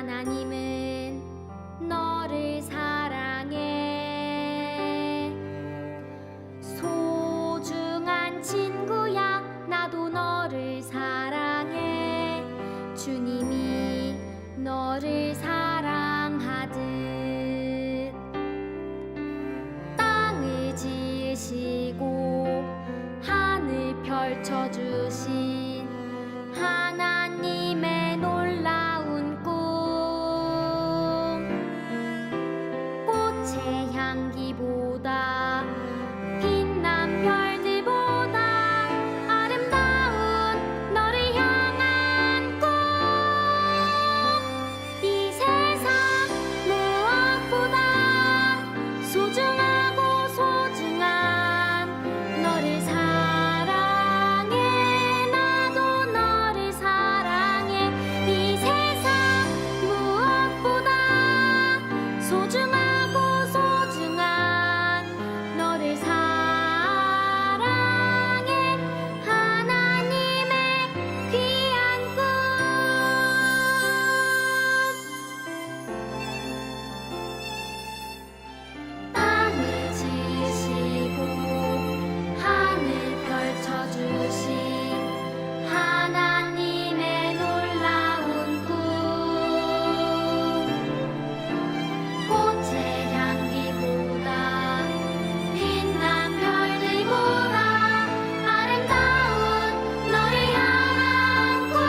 하나님은 너를 사랑해. 소중한 친구야, 나도 너를 사랑해. 주님이 너를 사랑하듯 땅을 지으시고 하늘 펼쳐주신 하나님의 놀라운 꿈. 꽃의 향기보다 빛난 별들보다 아름다운 너를 향한 꿈. 이 세상 무엇보다 소중하고 소중한 너를 사랑해. 나도 너를 사랑해. 이 세상 무엇보다 소중하고 소중한 너를 사랑해. 하나님의 귀한 꿈. 땅을 지으시고 하늘 펼쳐주신 하나님의 놀라운 꿈. 꽃의 향기보다 빛난 별들보다 아름다운 너를 향한 꿈.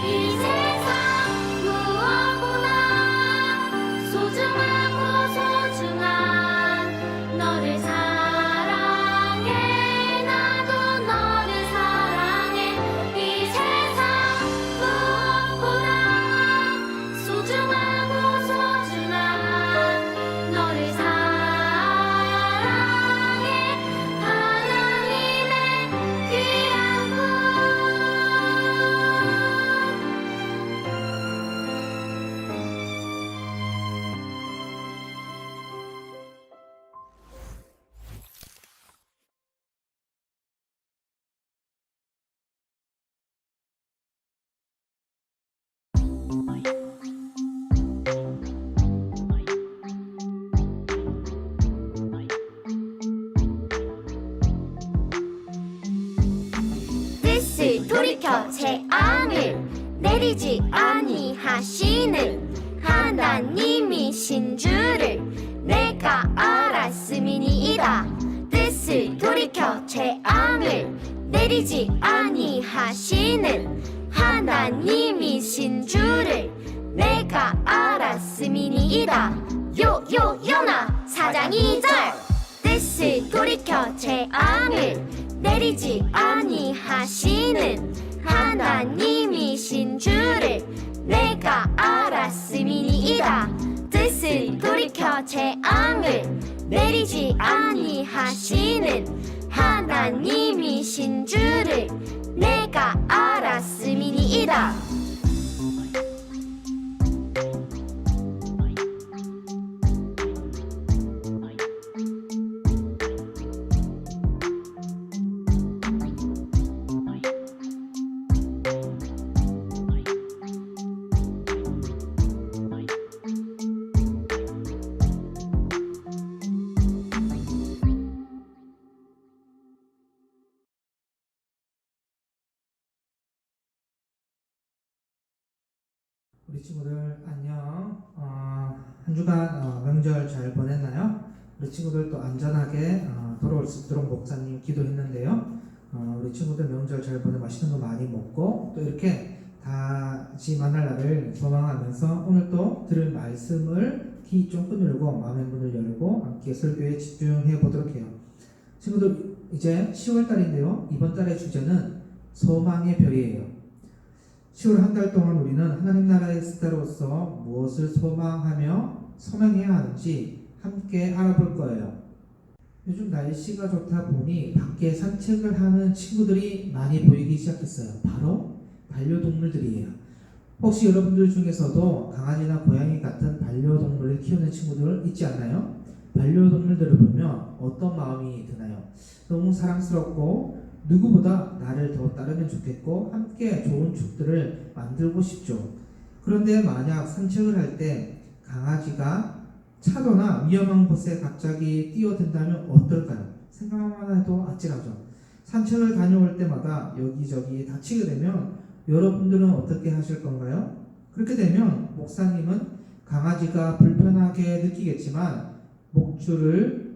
이 세상 무엇보다 소중하고 소중한 너를 사랑해. 나도 너를 사랑해. 이 세상 무엇보다 소중하고 소중한 너를 사랑해. 하나님의 귀한 꿈. 뜻을 돌이켜 재앙을 내리지 아니하시는 하나님이신 줄을 내가 알았음이니이다. 뜻을 돌이켜 재앙을 내리지 아니하시는 하나님이신 줄을 내가 알았음이니이다. 요나 4장 2절. 뜻을 돌이켜 재앙을 내리지 아니하시는 하나님이신 줄을 내가 알았음이니이다. 뜻을 돌이켜 재앙을 내리지 아니하시는 하나님이신 줄을 내가 알았음이니이다. 우리 친구들 안녕. 한 주간 명절 잘 보냈나요? 우리 친구들 또 안전하게 돌아올 수 있도록 목사님 기도했는데요. 우리 친구들 명절 잘 보내 맛있는 거 많이 먹고 또 이렇게 다시 만날 날을 소망하면서 오늘 또 들을 말씀을 귀 쫑긋 열고 마음의 문을 열고 함께 설교에 집중해 보도록 해요. 친구들 이제 10월 달인데요. 이번 달의 주제는 소망의 별이에요. 10월 한 달 동안 우리는 하나님 나라의 스타로서 무엇을 소망하며 소명해야 하는지 함께 알아볼 거예요. 요즘 날씨가 좋다 보니 밖에 산책을 하는 친구들이 많이 보이기 시작했어요. 바로 반려동물들이에요. 혹시 여러분들 중에서도 강아지나 고양이 같은 반려동물을 키우는 친구들 있지 않나요? 반려동물들을 보면 어떤 마음이 드나요? 너무 사랑스럽고 누구보다 나를 더 따르면 좋겠고 함께 좋은 축들을 만들고 싶죠. 그런데 만약 산책을 할 때 강아지가 차도나 위험한 곳에 갑자기 뛰어든다면 어떨까요? 생각만 해도 아찔하죠. 산책을 다녀올 때마다 여기저기 다치게 되면 여러분들은 어떻게 하실 건가요? 그렇게 되면 목사님은 강아지가 불편하게 느끼겠지만 목줄을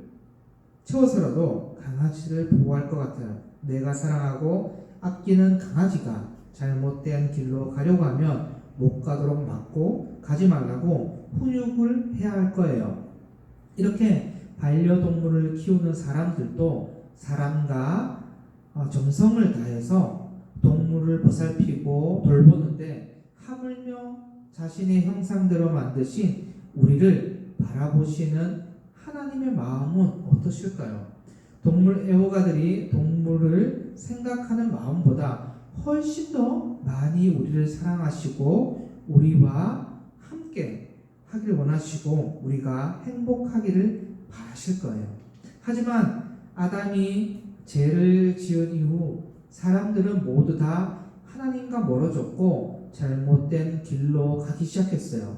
채워서라도 강아지를 보호할 것 같아요. 내가 사랑하고 아끼는 강아지가 잘못된 길로 가려고 하면 못 가도록 막고 가지 말라고 훈육을 해야 할 거예요. 이렇게 반려동물을 키우는 사람들도 사람과 정성을 다해서 동물을 보살피고 돌보는데 하물며 자신의 형상대로 만드신 우리를 바라보시는 하나님의 마음은 어떠실까요? 동물 애호가들이 동물을 생각하는 마음보다 훨씬 더 많이 우리를 사랑하시고 우리와 함께 하길 원하시고 우리가 행복하기를 바라실 거예요. 하지만 아담이 죄를 지은 이후 사람들은 모두 다 하나님과 멀어졌고 잘못된 길로 가기 시작했어요.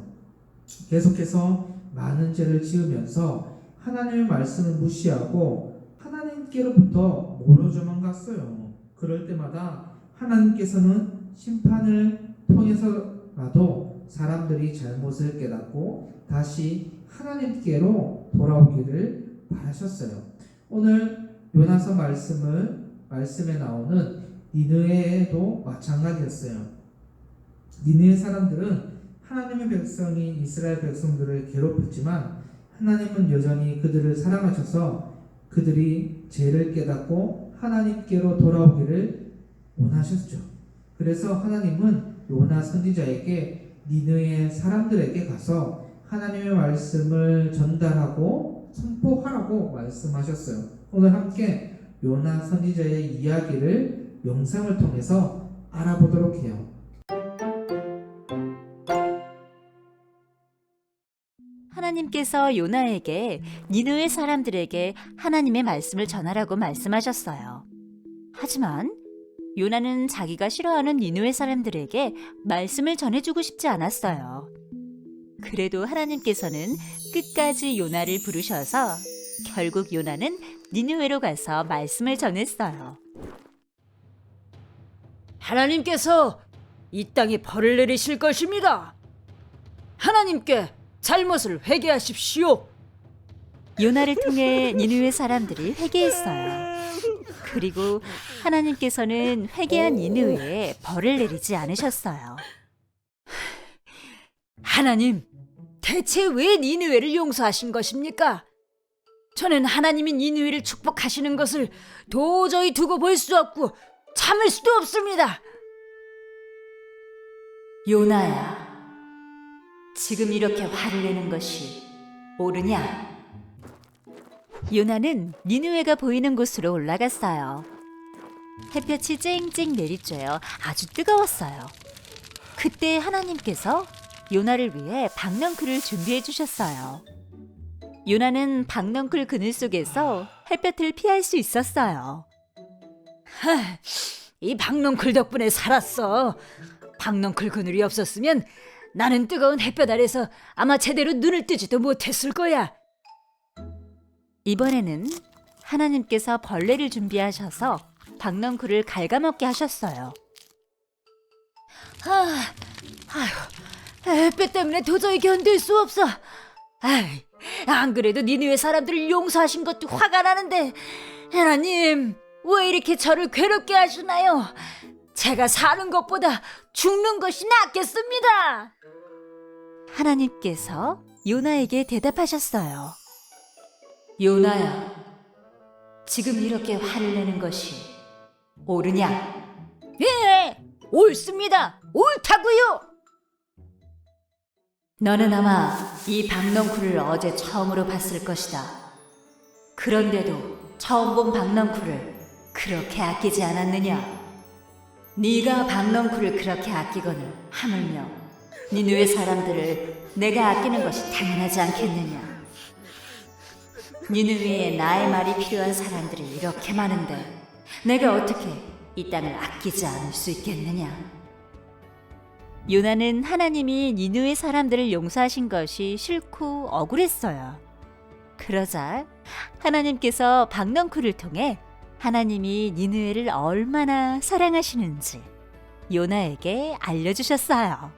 계속해서 많은 죄를 지으면서 하나님의 말씀을 무시하고 하나님께로부터 멀어져만 갔어요. 그럴 때마다 하나님께서는 심판을 통해서라도 사람들이 잘못을 깨닫고 다시 하나님께로 돌아오기를 바라셨어요. 오늘 요나서 말씀에 나오는 니느웨도 마찬가지였어요. 니느웨 사람들은 하나님의 백성인 이스라엘 백성들을 괴롭혔지만 하나님은 여전히 그들을 사랑하셔서 그들이 죄를 깨닫고 하나님께로 돌아오기를 원하셨죠. 그래서 하나님은 요나 선지자에게 니느웨 사람들에게 가서 하나님의 말씀을 전달하고 선포하라고 말씀하셨어요. 오늘 함께 요나 선지자의 이야기를 영상을 통해서 알아보도록 해요. 하나님께서 요나에게 니느웨 사람들에게 하나님의 말씀을 전하라고 말씀하셨어요. 하지만 요나는 자기가 싫어하는 니느웨 사람들에게 말씀을 전해주고 싶지 않았어요. 그래도 하나님께서는 끝까지 요나를 부르셔서 결국 요나는 니느웨로 가서 말씀을 전했어요. 하나님께서 이 땅에 벌을 내리실 것입니다. 하나님께 잘못을 회개하십시오. 요나를 통해 니느웨 사람들이 회개했어요. 그리고 하나님께서는 회개한 니느웨에 벌을 내리지 않으셨어요. 하나님, 대체 왜 니느웨를 용서하신 것입니까? 저는 하나님이 니느웨를 축복하시는 것을 도저히 두고 볼 수 없고 참을 수도 없습니다. 요나야, 지금 이렇게 화를 내는 것이 옳으냐? 요나는 니느웨가 보이는 곳으로 올라갔어요. 햇볕이 쨍쨍 내리쬐어 아주 뜨거웠어요. 그때 하나님께서 요나를 위해 박넝쿨을 준비해 주셨어요. 요나는 박넝쿨 그늘 속에서 햇볕을 피할 수 있었어요. 이 박넝쿨 덕분에 살았어. 박넝쿨 그늘이 없었으면 나는 뜨거운 햇볕 아래서 아마 제대로 눈을 뜨지도 못했을 거야. 이번에는 하나님께서 벌레를 준비하셔서 박넝쿨을 갉아먹게 하셨어요. 햇볕 때문에 도저히 견딜 수 없어. 안 그래도 니느웨 사람들을 용서하신 것도 화가 나는데 하나님, 왜 이렇게 저를 괴롭게 하시나요? 제가 사는 것보다 죽는 것이 낫겠습니다. 하나님께서 요나에게 대답하셨어요. 요나야, 지금 이렇게 화를 내는 것이 옳으냐? 예, 옳습니다. 옳다고요. 너는 아마 이 박넝쿨을 어제 처음으로 봤을 것이다. 그런데도 처음 본 박넝쿨을 그렇게 아끼지 않았느냐? 네가 박넝쿨을 그렇게 아끼거늘 하물며 니느웨 사람들을 내가 아끼는 것이 당연하지 않겠느냐? 니느웨에 나의 말이 필요한 사람들이 이렇게 많은데 내가 어떻게 이 땅을 아끼지 않을 수 있겠느냐? 요나는 하나님이 니느웨 사람들을 용서하신 것이 싫고 억울했어요. 그러자 하나님께서 박넝쿨을 통해 하나님이 니느웨를 얼마나 사랑하시는지 요나에게 알려주셨어요.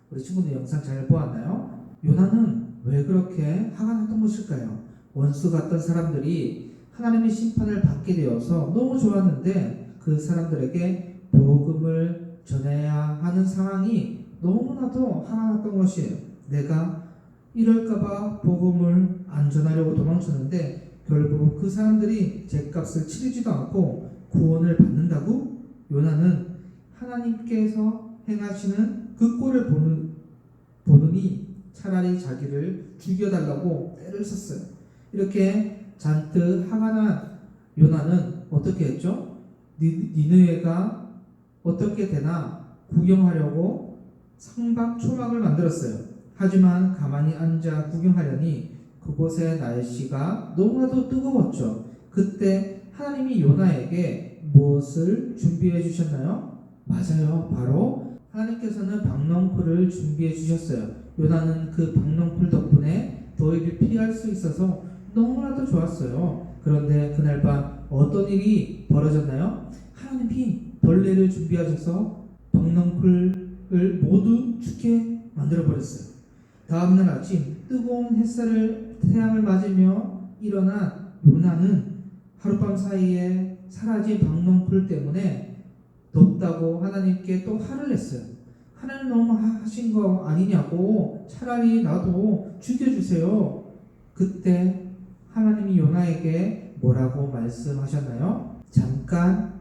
우리 친구들 영상 잘 보았나요? 요나는 왜 그렇게 화가 났던 것일까요? 원수 같던 사람들이 하나님의 심판을 받게 되어서 너무 좋았는데 그 사람들에게 복음을 전해야 하는 상황이 너무나도 화가 났던 것이에요. 내가 이럴까봐 복음을 안 전하려고 도망쳤는데 결국 그 사람들이 죗값을 치르지도 않고 구원을 받는다고? 요나는 하나님께서 행하시는 그 꼴을 보느니 차라리 자기를 죽여달라고 때를 썼어요. 이렇게 잔뜩 화가 난 요나는 어떻게 했죠? 니느웨가 어떻게 되나 구경하려고 상박 초막을 만들었어요. 하지만 가만히 앉아 구경하려니 그곳의 날씨가 너무나도 뜨거웠죠. 그때 하나님이 요나에게 무엇을 준비해 주셨나요? 맞아요. 바로 하나님께서는 박넝쿨을 준비해 주셨어요. 요나는 그 박넝쿨 덕분에 더위를 피할 수 있어서 너무나도 좋았어요. 그런데 그날 밤 어떤 일이 벌어졌나요? 하나님이 벌레를 준비하셔서 박넝쿨을 모두 죽게 만들어버렸어요. 다음날 아침 뜨거운 태양을 맞으며 일어난 요나는 하룻밤 사이에 사라진 박넝쿨 때문에 덥다고 하나님께 또 화를 냈어요. 하나님 너무 하신 거 아니냐고, 차라리 나도 죽여주세요. 그때 하나님이 요나에게 뭐라고 말씀하셨나요? 잠깐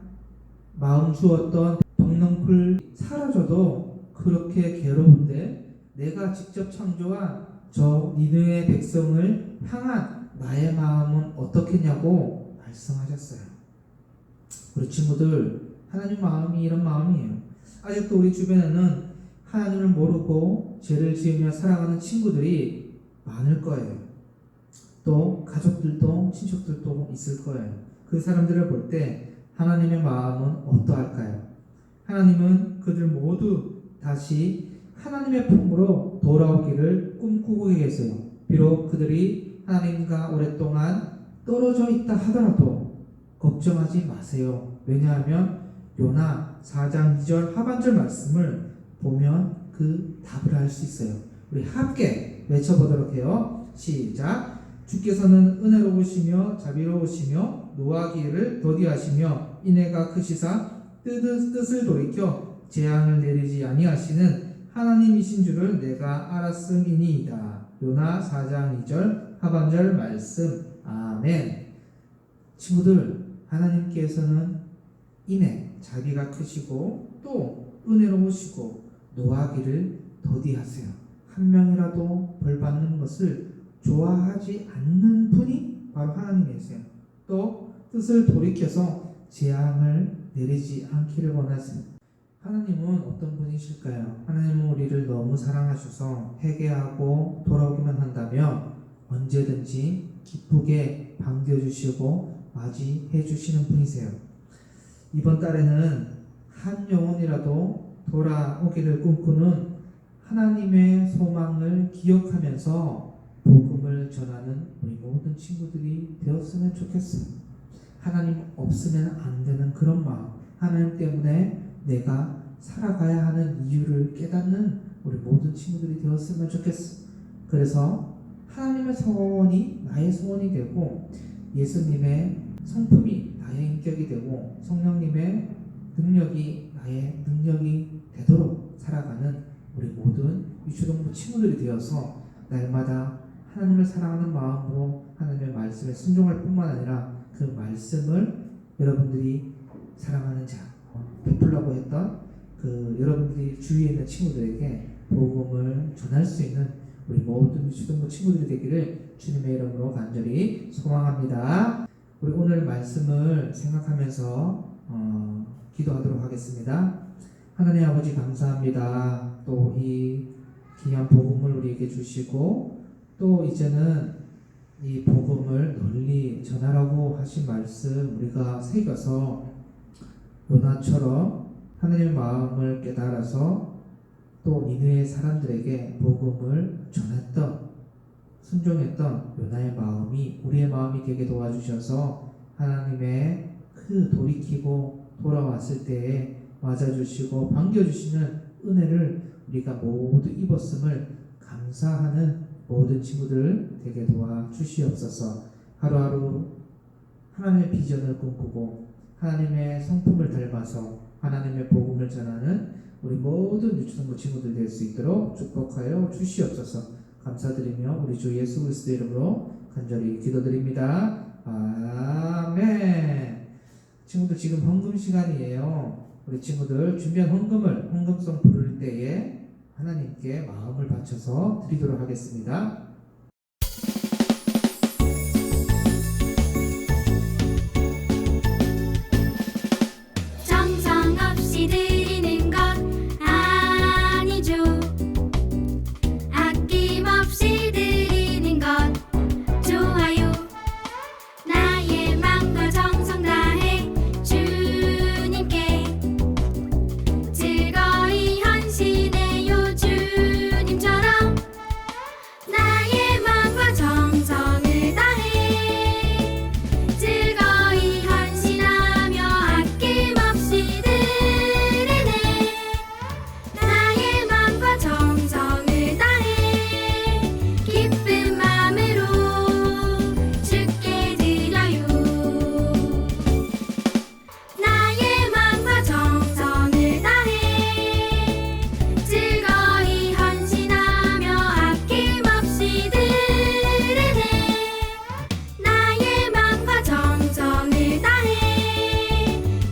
마음 주었던 박넝쿨 사라져도 그렇게 괴로운데 내가 직접 창조한 저 니느웨 백성을 향한 나의 마음은 어떻겠냐고 말씀하셨어요. 우리 친구들, 하나님 마음이 이런 마음이에요. 아직도 우리 주변에는 하나님을 모르고 죄를 지으며 살아가는 친구들이 많을 거예요. 또 가족들도 친척들도 있을 거예요. 그 사람들을 볼 때 하나님의 마음은 어떠할까요? 하나님은 그들 모두 다시 하나님의 품으로 돌아오기를 꿈꾸고 계세요. 비록 그들이 하나님과 오랫동안 떨어져 있다 하더라도 걱정하지 마세요. 왜냐하면 요나 4장 2절 하반절 말씀을 보면 그 답을 알 수 있어요. 우리 함께 외쳐보도록 해요. 시작. 주께서는 은혜로우시며 자비로우시며 노하기를 더디하시며 인애가 크시사 뜻을 돌이켜 재앙을 내리지 아니하시는 하나님이신 줄을 내가 알았음이니이다. 요나 4장 2절 하반절 말씀. 아멘. 친구들, 하나님께서는 인애, 자비가 크시고 또 은혜로우시고 노하기를 더디하세요. 한 명이라도 벌 받는 것을 좋아하지 않는 분이 바로 하나님이세요. 또 뜻을 돌이켜서 재앙을 내리지 않기를 원하십니다. 하나님은 어떤 분이실까요? 하나님은 우리를 너무 사랑하셔서 회개하고 돌아오기만 한다면 언제든지 기쁘게 반겨주시고 맞이해 주시는 분이세요. 이번 달에는 한 영혼이라도 돌아오기를 꿈꾸는 하나님의 소망을 기억하면서 복음을 전하는 우리 모든 친구들이 되었으면 좋겠어요. 하나님 없으면 안 되는 그런 마음, 하나님 때문에 내가 살아가야 하는 이유를 깨닫는 우리 모든 친구들이 되었으면 좋겠어. 그래서 하나님의 소원이 나의 소원이 되고 예수님의 성품이 나의 인격이 되고 성령님의 능력이 나의 능력이 되도록 살아가는 우리 모든 유초동부 친구들이 되어서 날마다 하나님을 사랑하는 마음으로 하나님의 말씀에 순종할 뿐만 아니라 그 말씀을 여러분들이 사랑하는 자, 베풀라고 했던 그 여러분들이 주위에 있는 친구들에게 복음을 전할 수 있는 우리 모든 유초동부 친구들이 되기를 주님의 이름으로 간절히 소망합니다. 우리 오늘 말씀을 생각하면서 기도하도록 하겠습니다. 하나님 아버지 감사합니다. 또 이 귀한 복음을 우리에게 주시고 또 이제는 이 복음을 널리 전하라고 하신 말씀 우리가 새겨서 요나처럼 하나님의 마음을 깨달아서 또 니느웨 사람들에게 복음을 전했던 순종했던 요나의 마음이 우리의 마음이 되게 도와주셔서 하나님의 그 돌이키고 돌아왔을 때에 맞아주시고 반겨주시는 은혜를 우리가 모두 입었음을 감사하는 모든 친구들 되게 도와주시옵소서. 하루하루 하나님의 비전을 꿈꾸고 하나님의 성품을 닮아서 하나님의 복음을 전하는 우리 모든 유치동부 친구들 될 수 있도록 축복하여 주시옵소서. 감사드리며 우리 주 예수 그리스도 이름으로 간절히 기도드립니다. 아멘. 친구들 지금 헌금 시간이에요. 우리 친구들 준비한 헌금송 부를 때에 하나님께 마음을 바쳐서 드리도록 하겠습니다. 정성 없이 드리는 것 아니죠. 아낌없이 드리는 것 좋아요. 나의 마음과 정성 다해 주님께 즐거이 헌신해요. 주님처럼 나의 마음과 정성을 다해 즐거이 헌신하며 아낌없이 드리네. 나의 마음과 정성을 다해 기쁜 마음으로 주께 드려요. 나의 마음과 정성을 다해 즐거이 헌신하며 아낌없이 드리네. 나의 마음과 정성을 다해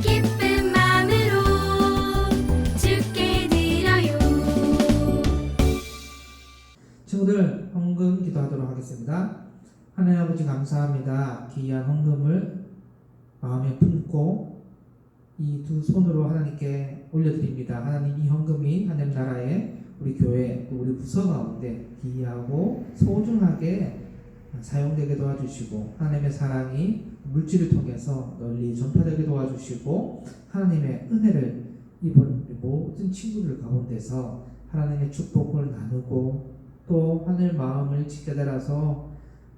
기쁜 마음으로 주께 드려요. 친구들 헌금 기도하도록 하겠습니다. 하나님 아버지 감사합니다. 귀한 헌금을 마음에 품고 이 두 손으로 하나님께 올려드립니다. 하나님 이 헌금이 하나님 나라에 우리 교회 또 우리 부서 가운데 귀하고 소중하게 사용되게 도와주시고 하나님의 사랑이 물질을 통해서 널리 전파되게 도와주시고 하나님의 은혜를 입은 모든 친구들 가운데서 하나님의 축복을 나누고 또 하늘 마음을 지켜달아서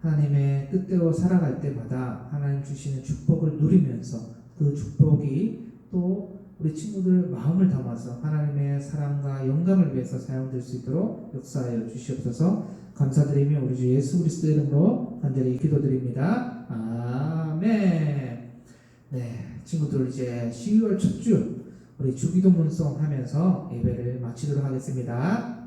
하나님의 뜻대로 살아갈 때마다 하나님 주시는 축복을 누리면서 그 축복이 또 우리 친구들 마음을 담아서 하나님의 사랑과 영광을 위해서 사용될 수 있도록 역사하여 주시옵소서. 감사드리며 우리 주 예수 그리스도 이름으로 간절히 기도드립니다. 아멘. 네, 친구들 이제 12월 첫 주 우리 주기도 문송 하면서 예배를 마치도록 하겠습니다.